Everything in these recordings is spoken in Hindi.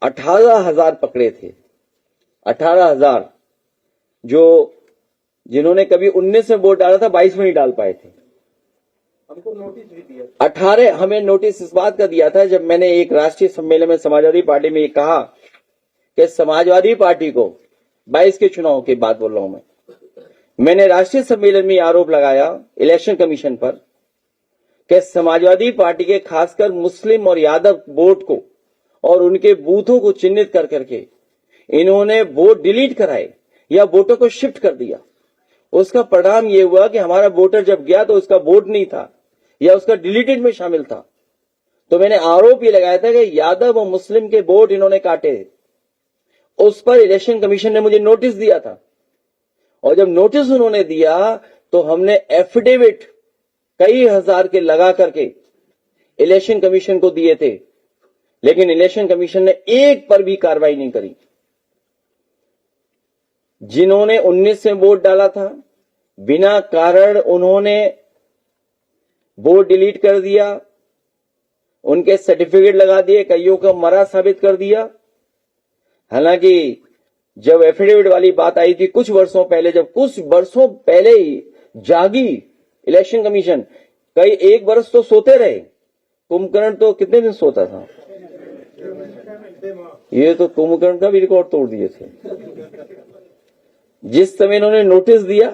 18,000 पकड़े थे, 18,000 जिन्होंने कभी 19 में वोट डाला था 22 में नहीं डाल पाए थे। हमको नोटिस भी दिया। 18 हमें नोटिस इस बात का दिया था जब मैंने एक राष्ट्रीय सम्मेलन में समाजवादी पार्टी में ये कहा कि समाजवादी पार्टी को 22 के चुनाव की बात बोल रहा हूं मैंने राष्ट्रीय सम्मेलन में आरोप लगाया इलेक्शन कमीशन पर कि समाजवादी पार्टी के खासकर मुस्लिम और यादव वोट को और उनके बूथों को चिन्हित कर करके इन्होंने वोट डिलीट कराए या वोटों को शिफ्ट कर दिया। उसका परिणाम यह हुआ कि हमारा वोटर जब गया तो उसका वोट नहीं था या उसका डिलीटेड में शामिल था। तो मैंने आरोप ये लगाया था कि यादव और मुस्लिम के वोट इन्होंने काटे। उस पर इलेक्शन कमीशन ने मुझे नोटिस दिया था और जब नोटिस उन्होंने दिया तो हमने एफिडेविट कई हजार के लगा करके इलेक्शन कमीशन को दिए थे, लेकिन इलेक्शन कमीशन ने एक पर भी कार्रवाई नहीं करी। जिन्होंने 19 में वोट डाला था बिना कारण उन्होंने वोट डिलीट कर दिया, उनके सर्टिफिकेट लगा दिए, कईयों को मरा साबित कर दिया। हालांकि जब एफिडेविट वाली बात आई थी कुछ वर्षों पहले ही जागी इलेक्शन कमीशन, कई एक वर्ष तो सोते रहे। कुंभकर्ण तो कितने दिन सोता था, ये तो कुंभकर्ण का भी रिकॉर्ड तोड़ दिए थे। जिस समय इन्होंने नोटिस दिया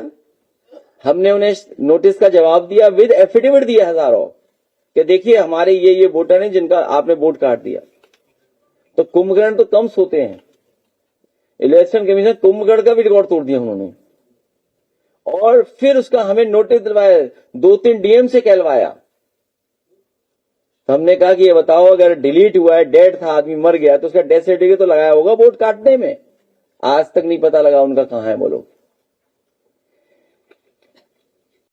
हमने उन्हें नोटिस का जवाब दिया, विद एफिडेविट दिया हजारों कि देखिए हमारे ये वोटर हैं जिनका आपने वोट काट दिया। तो कुंभकर्ण तो कम सोते हैं, इलेक्शन कमीशन कुंभकर्ण का भी रिकॉर्ड तोड़ दिया उन्होंने। और फिर उसका हमें नोटिस दिलवाया, 2-3 डीएम से कहलवाया। तो हमने कहा कि ये बताओ अगर डिलीट हुआ है, डेड था, आदमी मर गया, तो उसका डेथ सर्टिफिकेट तो लगाया होगा वोट काटने में। आज तक नहीं पता लगा उनका कहां है वो लोग।